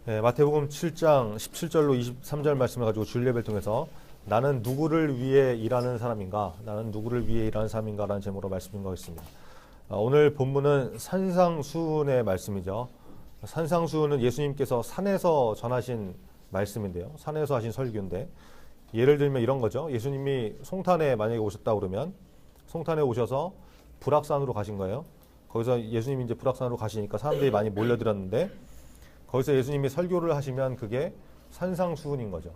네, 마태복음 7장 17절로 23절 말씀을 가지고 주일예배를 통해서 나는 누구를 위해 일하는 사람인가? 나는 누구를 위해 일하는 사람인가? 라는 제목으로 말씀 준비하겠습니다. 오늘 본문은 산상수훈의 말씀이죠. 산상수훈은 예수님께서 산에서 전하신 말씀인데요. 산에서 하신 설교인데 예를 들면 이런 거죠. 예수님이 송탄에 만약에 오셨다 그러면 송탄에 오셔서 불악산으로 가신 거예요. 거기서 예수님이 이제 불악산으로 가시니까 사람들이 많이 몰려들었는데 거기서 예수님이 설교를 하시면 그게 산상수훈인 거죠.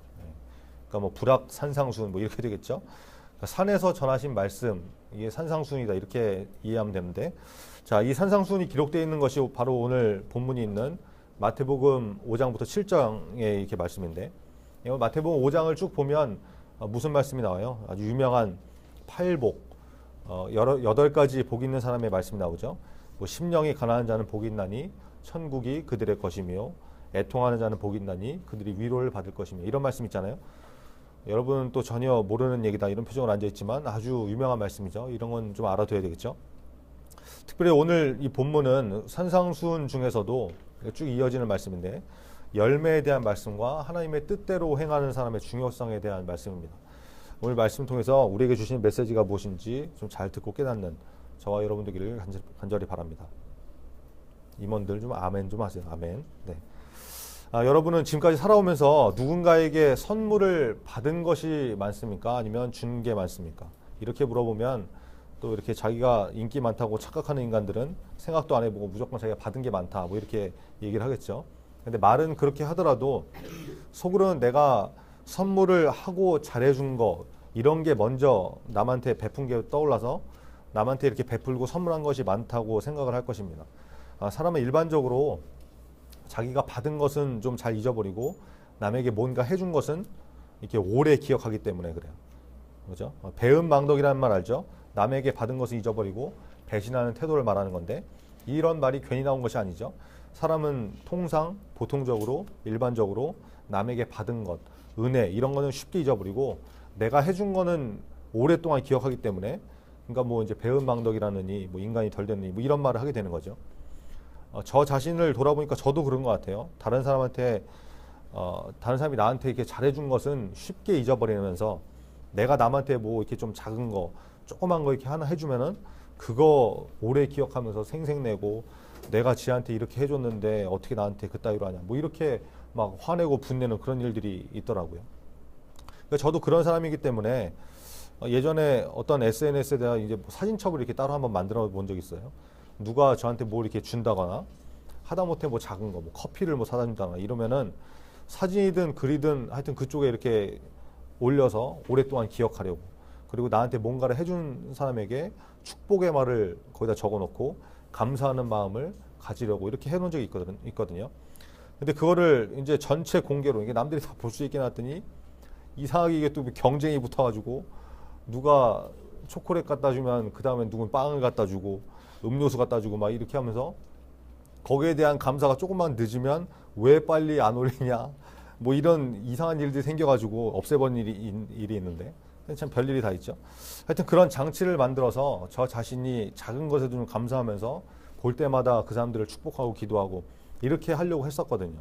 그러니까 뭐 불악 산상수훈 뭐 이렇게 되겠죠. 그러니까 산에서 전하신 말씀 이게 산상수훈이다 이렇게 이해하면 되는데, 자, 이 산상수훈이 기록되어 있는 것이 바로 오늘 본문이 있는 마태복음 5장부터 7장의 이렇게 말씀인데, 마태복음 5장을 쭉 보면 무슨 말씀이 나와요? 아주 유명한 팔복, 8가지 복 있는 사람의 말씀이 나오죠. 뭐 심령이 가난한 자는 복이 있나니 천국이 그들의 것이며 애통하는 자는 복이 있나니 그들이 위로를 받을 것이며 이런 말씀 있잖아요. 여러분은 또 전혀 모르는 얘기다 이런 표정으로 앉아있지만 아주 유명한 말씀이죠. 이런 건 좀 알아둬야 되겠죠. 특별히 오늘 이 본문은 산상수훈 중에서도 쭉 이어지는 말씀인데 열매에 대한 말씀과 하나님의 뜻대로 행하는 사람의 중요성에 대한 말씀입니다. 오늘 말씀 통해서 우리에게 주신 메시지가 무엇인지 좀 잘 듣고 깨닫는 저와 여러분 되기를 간절히 바랍니다. 임원들 좀 아멘 좀 하세요. 아멘. 네. 여러분은 지금까지 살아오면서 누군가에게 선물을 받은 것이 많습니까? 아니면 준 게 많습니까? 이렇게 물어보면 또 이렇게 자기가 인기 많다고 착각하는 인간들은 생각도 안 해보고 무조건 자기가 받은 게 많다 뭐 이렇게 얘기를 하겠죠. 근데 말은 그렇게 하더라도 속으로는 내가 선물을 하고 잘해준 거 이런 게 먼저 남한테 베푼 게 떠올라서 남한테 이렇게 베풀고 선물한 것이 많다고 생각을 할 것입니다. 사람은 일반적으로 자기가 받은 것은 좀 잘 잊어버리고 남에게 뭔가 해준 것은 이렇게 오래 기억하기 때문에 그래요. 그죠? 배은망덕이라는 말 알죠? 남에게 받은 것을 잊어버리고 배신하는 태도를 말하는 건데 이런 말이 괜히 나온 것이 아니죠. 사람은 통상 보통적으로 일반적으로 남에게 받은 것, 은혜 이런 거는 쉽게 잊어버리고 내가 해준 거는 오랫동안 기억하기 때문에 그러니까 뭐 이제 배은망덕이라느니 뭐 인간이 덜 됐느니 뭐 이런 말을 하게 되는 거죠. 저 자신을 돌아보니까 저도 그런 것 같아요. 다른 사람이 나한테 이렇게 잘해준 것은 쉽게 잊어버리면서 내가 남한테 뭐 이렇게 좀 작은 거, 조그만 거 이렇게 하나 해주면은 그거 오래 기억하면서 생색내고 내가 지한테 이렇게 해줬는데 어떻게 나한테 그따위로 하냐. 뭐 이렇게 막 화내고 분내는 그런 일들이 있더라고요. 그러니까 저도 그런 사람이기 때문에 예전에 어떤 SNS에 대한 이제 뭐 사진첩을 이렇게 따로 한번 만들어 본 적이 있어요. 누가 저한테 뭘 이렇게 준다거나 하다못해 뭐 작은 거, 뭐 커피를 뭐 사다 준다거나 이러면은 사진이든 글이든 하여튼 그쪽에 이렇게 올려서 오랫동안 기억하려고 그리고 나한테 뭔가를 해준 사람에게 축복의 말을 거기다 적어 놓고 감사하는 마음을 가지려고 이렇게 해놓은 적이 있거든요. 근데 그거를 이제 전체 공개로 이게 남들이 다 볼 수 있게 놨더니 이상하게 이게 또 경쟁이 붙어가지고 누가 초콜릿 갖다 주면 그 다음에 누군 빵을 갖다 주고 음료수 갖다 주고 막 이렇게 하면서 거기에 대한 감사가 조금만 늦으면 왜 빨리 안 올리냐 뭐 이런 이상한 일들이 생겨가지고 없애버린 일이 있는데 참 별일이 다 있죠. 하여튼 그런 장치를 만들어서 저 자신이 작은 것에도 좀 감사하면서 볼 때마다 그 사람들을 축복하고 기도하고 이렇게 하려고 했었거든요.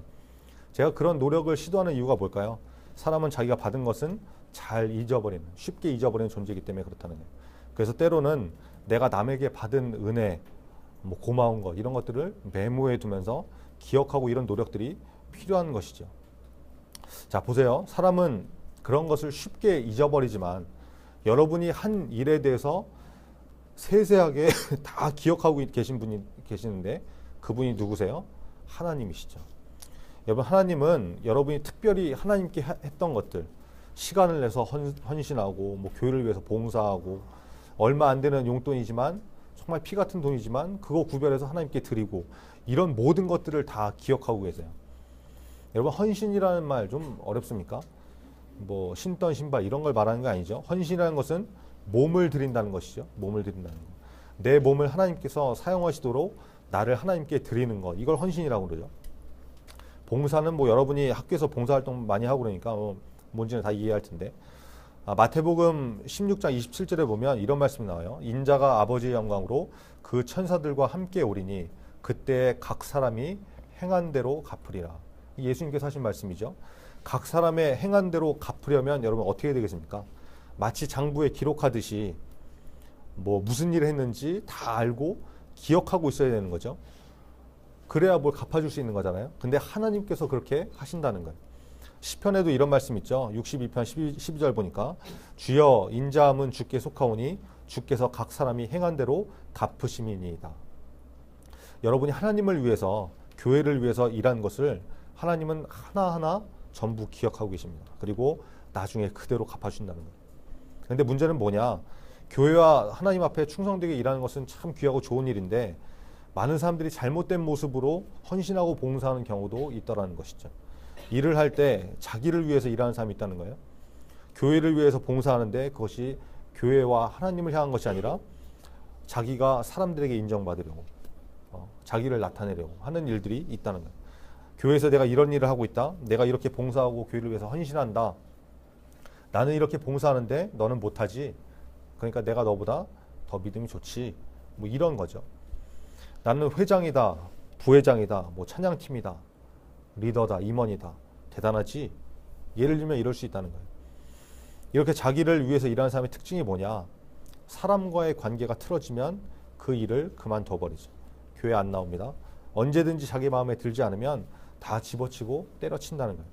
제가 그런 노력을 시도하는 이유가 뭘까요? 사람은 자기가 받은 것은 잘 잊어버리는, 쉽게 잊어버리는 존재이기 때문에 그렇다는 거예요. 그래서 때로는 내가 남에게 받은 은혜, 뭐 고마운 것 이런 것들을 메모해 두면서 기억하고 이런 노력들이 필요한 것이죠. 자, 보세요. 사람은 그런 것을 쉽게 잊어버리지만 여러분이 한 일에 대해서 세세하게 다 기억하고 계신 분이 계시는데 그분이 누구세요? 하나님이시죠. 여러분, 하나님은 여러분이 특별히 하나님께 했던 것들, 시간을 내서 헌신하고 뭐 교회를 위해서 봉사하고 얼마 안 되는 용돈이지만 정말 피 같은 돈이지만 그거 구별해서 하나님께 드리고 이런 모든 것들을 다 기억하고 계세요. 여러분, 헌신이라는 말 좀 어렵습니까? 뭐 신던 신발 이런 걸 말하는 게 아니죠. 헌신이라는 것은 몸을 드린다는 것이죠. 몸을 드린다는 거. 내 몸을 하나님께서 사용하시도록 나를 하나님께 드리는 것, 이걸 헌신이라고 그러죠. 봉사는 뭐 여러분이 학교에서 봉사활동 많이 하고 그러니까 뭔지는 다 이해할 텐데, 마태복음 16장 27절에 보면 이런 말씀이 나와요. 인자가 아버지의 영광으로 그 천사들과 함께 오리니 그때 각 사람이 행한 대로 갚으리라. 예수님께서 하신 말씀이죠. 각 사람의 행한 대로 갚으려면 여러분 어떻게 되겠습니까? 마치 장부에 기록하듯이 뭐 무슨 일을 했는지 다 알고 기억하고 있어야 되는 거죠. 그래야 뭘 갚아줄 수 있는 거잖아요. 근데 하나님께서 그렇게 하신다는 거예요. 시편에도 이런 말씀 있죠. 62편 12절 보니까 주여 인자함은 주께 속하오니 주께서 각 사람이 행한 대로 갚으심이니이다. 여러분이 하나님을 위해서, 교회를 위해서 일한 것을 하나님은 하나하나 전부 기억하고 계십니다. 그리고 나중에 그대로 갚아주신다는 거예요. 그런데 문제는 뭐냐? 교회와 하나님 앞에 충성되게 일하는 것은 참 귀하고 좋은 일인데 많은 사람들이 잘못된 모습으로 헌신하고 봉사하는 경우도 있다라는 것이죠. 일을 할 때 자기를 위해서 일하는 사람이 있다는 거예요. 교회를 위해서 봉사하는데 그것이 교회와 하나님을 향한 것이 아니라 자기가 사람들에게 인정받으려고 자기를 나타내려고 하는 일들이 있다는 거예요. 교회에서 내가 이런 일을 하고 있다. 내가 이렇게 봉사하고 교회를 위해서 헌신한다. 나는 이렇게 봉사하는데 너는 못하지. 그러니까 내가 너보다 더 믿음이 좋지. 뭐 이런 거죠. 나는 회장이다. 부회장이다. 뭐 찬양팀이다. 리더다. 임원이다. 대단하지. 예를 들면 이럴 수 있다는 거예요. 이렇게 자기를 위해서 일하는 사람의 특징이 뭐냐? 사람과의 관계가 틀어지면 그 일을 그만둬 버리죠. 교회 안 나옵니다. 언제든지 자기 마음에 들지 않으면 다 집어치고 때려친다는 거예요.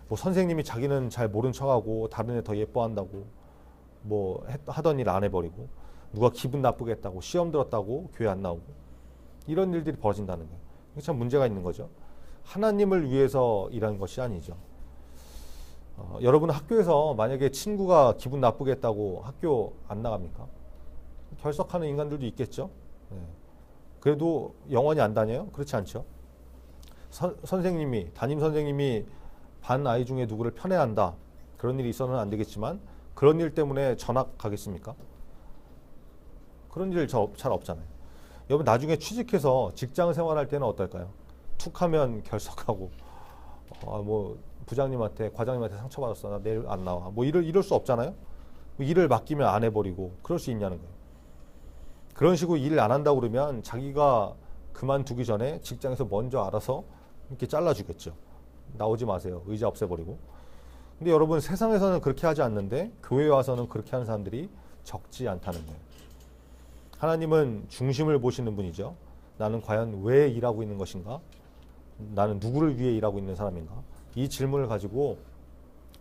뭐 선생님이 자기는 잘 모른 척하고 다른 애 더 예뻐한다고 뭐 하던 일 안 해버리고 누가 기분 나쁘게 했다고 시험 들었다고 교회 안 나오고 이런 일들이 벌어진다는 거예요. 이게 참 문제가 있는 거죠. 하나님을 위해서 일하는 것이 아니죠. 여러분 학교에서 만약에 친구가 기분 나쁘게 했다고 학교 안 나갑니까? 결석하는 인간들도 있겠죠. 네. 그래도 영원히 안 다녀요? 그렇지 않죠. 선생님이 담임 선생님이 반 아이 중에 누구를 편애한다. 그런 일이 있어서는 안 되겠지만 그런 일 때문에 전학 가겠습니까? 그런 일 잘 없잖아요. 여러분 나중에 취직해서 직장 생활할 때는 어떨까요? 툭 하면 결석하고 뭐 부장님한테 과장님한테 상처받았어. 나 내일 안 나와. 뭐 이럴 수 없잖아요. 일을 맡기면 안 해버리고 그럴 수 있냐는 거예요. 그런 식으로 일을 안 한다고 그러면 자기가 그만두기 전에 직장에서 먼저 알아서 이렇게 잘라주겠죠. 나오지 마세요. 의자 없애버리고. 근데 여러분 세상에서는 그렇게 하지 않는데 교회에 와서는 그렇게 하는 사람들이 적지 않다는 거예요. 하나님은 중심을 보시는 분이죠. 나는 과연 왜 일하고 있는 것인가? 나는 누구를 위해 일하고 있는 사람인가? 이 질문을 가지고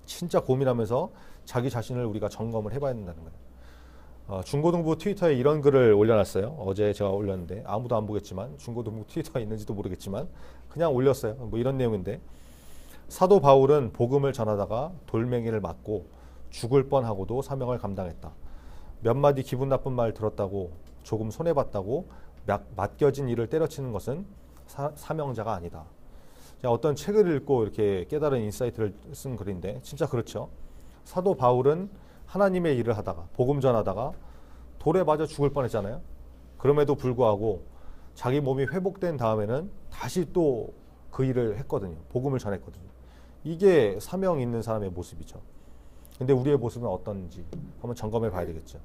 진짜 고민하면서 자기 자신을 우리가 점검을 해봐야 된다는 거예요. 중고등부 트위터에 이런 글을 올려놨어요. 어제 제가 올렸는데 아무도 안 보겠지만 중고등부 트위터가 있는지도 모르겠지만 그냥 올렸어요. 뭐 이런 내용인데 사도 바울은 복음을 전하다가 돌멩이를 맞고 죽을 뻔하고도 사명을 감당했다. 몇 마디 기분 나쁜 말 들었다고 조금 손해봤다고 맡겨진 일을 때려치는 것은 사명자가 아니다. 어떤 책을 읽고 이렇게 깨달은 인사이트를 쓴 글인데 진짜 그렇죠. 사도 바울은 하나님의 일을 하다가 복음 전하다가 돌에 맞아 죽을 뻔했잖아요. 그럼에도 불구하고 자기 몸이 회복된 다음에는 다시 또 그 일을 했거든요. 복음을 전했거든요. 이게 사명 있는 사람의 모습이죠. 근데 우리의 모습은 어떤지 한번 점검해 봐야 되겠죠.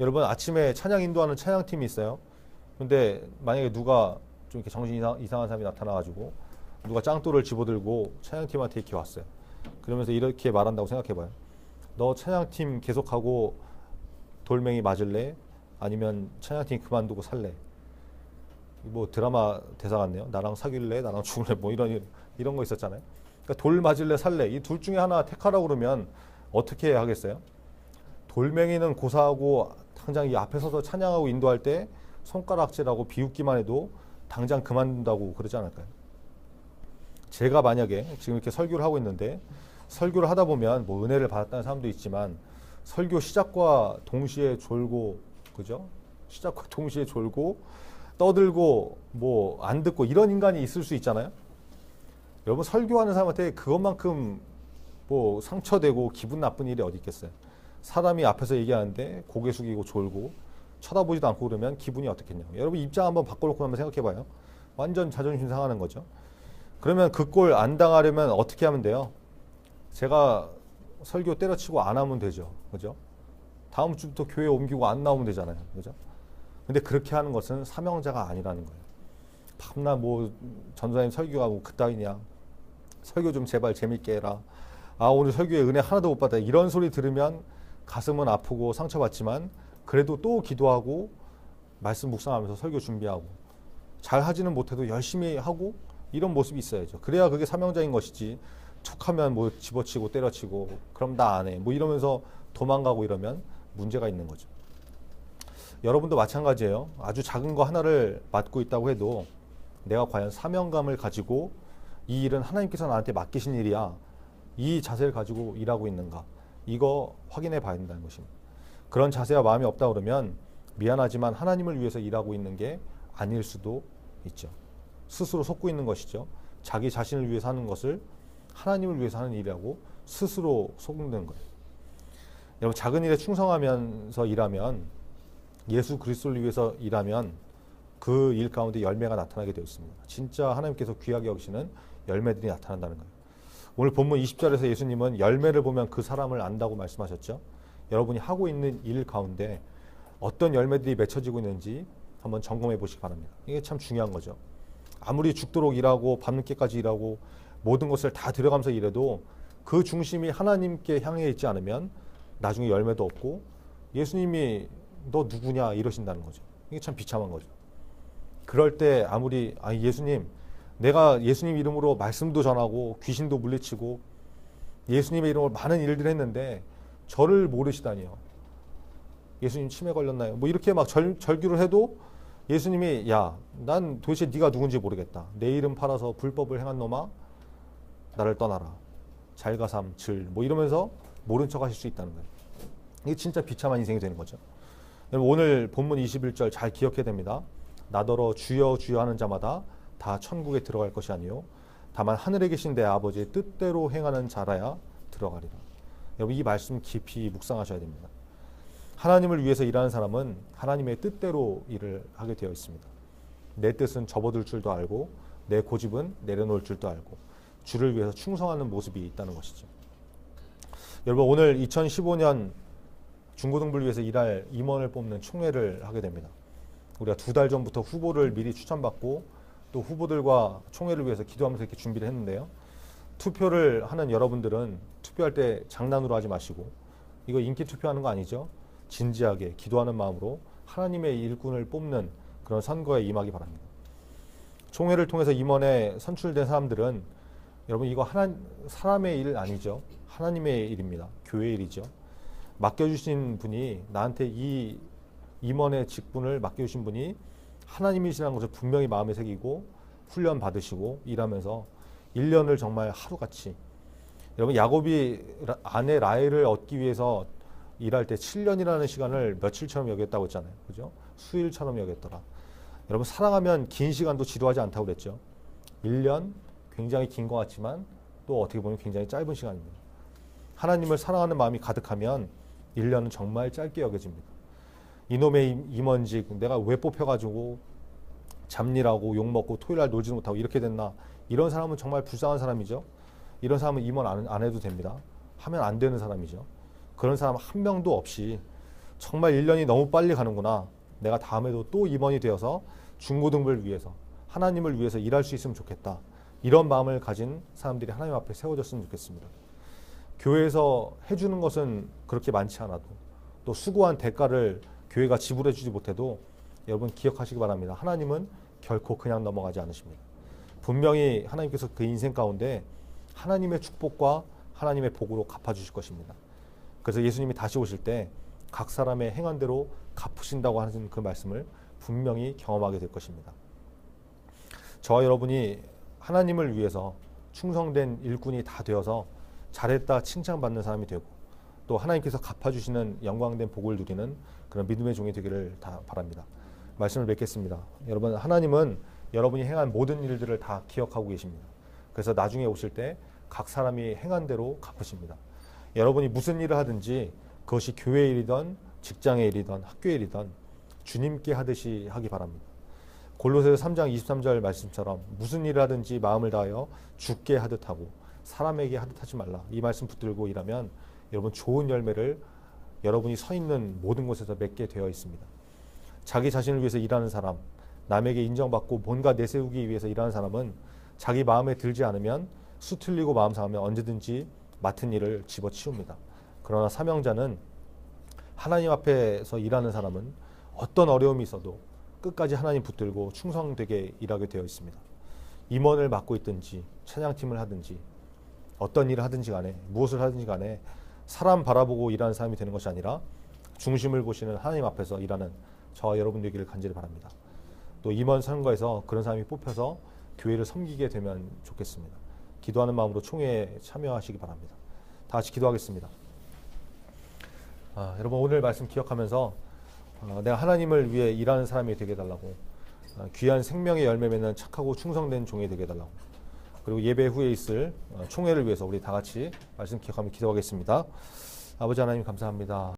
여러분 아침에 찬양 인도하는 찬양팀이 있어요. 근데 만약에 누가 좀 이렇게 정신 이상한 사람이 나타나가지고 누가 짱돌을 집어들고 찬양팀한테 이렇게 왔어요. 그러면서 이렇게 말한다고 생각해봐요. 너 찬양팀 계속하고 돌멩이 맞을래? 아니면 찬양팀 그만두고 살래? 뭐 드라마 대사 같네요. 나랑 사귈래? 나랑 죽을래? 뭐 이런 거 있었잖아요. 그러니까 돌 맞을래? 살래? 이 둘 중에 하나 택하라고 그러면 어떻게 하겠어요? 돌멩이는 고사하고 당장 이 앞에 서서 찬양하고 인도할 때 손가락질하고 비웃기만 해도 당장 그만둔다고 그러지 않을까요? 제가 만약에 지금 이렇게 설교를 하고 있는데 설교를 하다 보면 뭐 은혜를 받았다는 사람도 있지만 설교 시작과 동시에 졸고 그죠? 시작과 동시에 졸고 떠들고 뭐 안 듣고 이런 인간이 있을 수 있잖아요. 여러분 설교하는 사람한테 그것만큼 뭐 상처되고 기분 나쁜 일이 어디 있겠어요. 사람이 앞에서 얘기하는데 고개 숙이고 졸고 쳐다보지도 않고 그러면 기분이 어떻겠냐고. 여러분 입장 한번 바꿔놓고 한번 생각해봐요. 완전 자존심 상하는 거죠. 그러면 그 꼴 안 당하려면 어떻게 하면 돼요? 제가 설교 때려치고 안 하면 되죠. 그죠? 다음 주부터 교회 옮기고 안 나오면 되잖아요. 그죠? 근데 그렇게 하는 것은 사명자가 아니라는 거예요. 밤낮 뭐 전도사님 설교가 뭐 그따위냐. 설교 좀 제발 재밌게 해라. 아 오늘 설교에 은혜 하나도 못 받아. 이런 소리 들으면 가슴은 아프고 상처받지만 그래도 또 기도하고 말씀 묵상하면서 설교 준비하고 잘 하지는 못해도 열심히 하고 이런 모습이 있어야죠. 그래야 그게 사명자인 것이지. 툭하면 뭐 집어치고 때려치고 그럼 나 안 해. 뭐 이러면서 도망가고 이러면 문제가 있는 거죠. 여러분도 마찬가지예요. 아주 작은 거 하나를 맡고 있다고 해도 내가 과연 사명감을 가지고 이 일은 하나님께서 나한테 맡기신 일이야. 이 자세를 가지고 일하고 있는가. 이거 확인해 봐야 된다는 것입니다. 그런 자세와 마음이 없다 그러면 미안하지만 하나님을 위해서 일하고 있는 게 아닐 수도 있죠. 스스로 속고 있는 것이죠. 자기 자신을 위해서 하는 것을 하나님을 위해서 하는 일이라고 스스로 속는 거예요. 여러분 작은 일에 충성하면서 일하면 예수 그리스도를 위해서 일하면 그 일 가운데 열매가 나타나게 되어 있습니다. 진짜 하나님께서 귀하게 여기시는 열매들이 나타난다는 거예요. 오늘 본문 20절에서 예수님은 열매를 보면 그 사람을 안다고 말씀하셨죠. 여러분이 하고 있는 일 가운데 어떤 열매들이 맺혀지고 있는지 한번 점검해 보시기 바랍니다. 이게 참 중요한 거죠. 아무리 죽도록 일하고 밤늦게까지 일하고 모든 것을 다 들어가면서 일해도 그 중심이 하나님께 향해 있지 않으면 나중에 열매도 없고 예수님이 너 누구냐 이러신다는 거죠. 이게 참 비참한 거죠. 그럴 때 아무리 예수님 내가 예수님 이름으로 말씀도 전하고 귀신도 물리치고 예수님의 이름으로 많은 일들을 했는데 저를 모르시다니요. 예수님 치매 걸렸나요? 뭐 이렇게 막 절규를 해도 예수님이 야, 난 도대체 네가 누군지 모르겠다. 내 이름 팔아서 불법을 행한 놈아 나를 떠나라. 잘가삼 질 뭐 이러면서 모른 척 하실 수 있다는 거예요. 이게 진짜 비참한 인생이 되는 거죠. 오늘 본문 21절 잘 기억해야 됩니다. 나더러 주여 주여 하는 자마다 다 천국에 들어갈 것이 아니요 다만 하늘에 계신 내 아버지의 뜻대로 행하는 자라야 들어가리라. 여러분 이 말씀 깊이 묵상하셔야 됩니다. 하나님을 위해서 일하는 사람은 하나님의 뜻대로 일을 하게 되어 있습니다. 내 뜻은 접어둘 줄도 알고 내 고집은 내려놓을 줄도 알고 주를 위해서 충성하는 모습이 있다는 것이죠. 여러분 오늘 2015년 중고등부를 위해서 일할 임원을 뽑는 총회를 하게 됩니다. 우리가 2달 전부터 후보를 미리 추천받고 또 후보들과 총회를 위해서 기도하면서 이렇게 준비를 했는데요. 투표를 하는 여러분들은 투표할 때 장난으로 하지 마시고 이거 인기 투표하는 거 아니죠? 진지하게 기도하는 마음으로 하나님의 일꾼을 뽑는 그런 선거에 임하기 바랍니다. 총회를 통해서 임원에 선출된 사람들은 여러분 이거 사람의 일 아니죠. 하나님의 일입니다. 교회의 일이죠. 맡겨주신 분이 나한테 이 임원의 직분을 맡겨주신 분이 하나님이시라는 것을 분명히 마음에 새기고 훈련 받으시고 일하면서 1년을 정말 하루같이 여러분 야곱이 아내 라헬을 얻기 위해서 일할 때 7년이라는 시간을 며칠처럼 여겼다고 했잖아요. 그죠? 수일처럼 여겼더라. 여러분 사랑하면 긴 시간도 지루하지 않다고 그랬죠. 1년 굉장히 긴 것 같지만 또 어떻게 보면 굉장히 짧은 시간입니다. 하나님을 사랑하는 마음이 가득하면 1년은 정말 짧게 여겨집니다. 이놈의 임원직 내가 왜 뽑혀가지고 잡일하고 욕먹고 토요일날 놀지도 못하고 이렇게 됐나. 이런 사람은 정말 불쌍한 사람이죠. 이런 사람은 임원 안 해도 됩니다. 하면 안 되는 사람이죠. 그런 사람 한 명도 없이 정말 1년이 너무 빨리 가는구나. 내가 다음에도 또 임원이 되어서 중고등부를 위해서 하나님을 위해서 일할 수 있으면 좋겠다. 이런 마음을 가진 사람들이 하나님 앞에 세워졌으면 좋겠습니다. 교회에서 해주는 것은 그렇게 많지 않아도 또 수고한 대가를 교회가 지불해 주지 못해도 여러분 기억하시기 바랍니다. 하나님은 결코 그냥 넘어가지 않으십니다. 분명히 하나님께서 그 인생 가운데 하나님의 축복과 하나님의 복으로 갚아주실 것입니다. 그래서 예수님이 다시 오실 때 각 사람의 행한 대로 갚으신다고 하는 그 말씀을 분명히 경험하게 될 것입니다. 저와 여러분이 하나님을 위해서 충성된 일꾼이 다 되어서 잘했다 칭찬받는 사람이 되고 또 하나님께서 갚아주시는 영광된 복을 누리는 그런 믿음의 종이 되기를 다 바랍니다. 말씀을 맺겠습니다. 여러분 하나님은 여러분이 행한 모든 일들을 다 기억하고 계십니다. 그래서 나중에 오실 때 각 사람이 행한 대로 갚으십니다. 여러분이 무슨 일을 하든지 그것이 교회의 일이든 직장의 일이든 학교의 일이든 주님께 하듯이 하기 바랍니다. 골로새서 3장 23절 말씀처럼 무슨 일을 하든지 마음을 다하여 주께 하듯 하고 사람에게 하듯 하지 말라. 이 말씀 붙들고 일하면 여러분 좋은 열매를 여러분이 서 있는 모든 곳에서 맺게 되어 있습니다. 자기 자신을 위해서 일하는 사람, 남에게 인정받고 뭔가 내세우기 위해서 일하는 사람은 자기 마음에 들지 않으면 수틀리고 마음 상하면 언제든지 맡은 일을 집어치웁니다. 그러나 사명자는 하나님 앞에서 일하는 사람은 어떤 어려움이 있어도 끝까지 하나님 붙들고 충성되게 일하게 되어 있습니다. 임원을 맡고 있든지 찬양팀을 하든지 어떤 일을 하든지 간에 무엇을 하든지 간에 사람 바라보고 일하는 사람이 되는 것이 아니라 중심을 보시는 하나님 앞에서 일하는 저와 여러분 되기를 간절히 바랍니다. 또 임원 선거에서 그런 사람이 뽑혀서 교회를 섬기게 되면 좋겠습니다. 기도하는 마음으로 총회에 참여하시기 바랍니다. 다 같이 기도하겠습니다. 여러분 오늘 말씀 기억하면서 내가 하나님을 위해 일하는 사람이 되게 해달라고, 귀한 생명의 열매 맺는 착하고 충성된 종이 되게 해달라고, 그리고 예배 후에 있을 총회를 위해서 우리 다 같이 말씀 기억하며 기도하겠습니다. 아버지 하나님 감사합니다.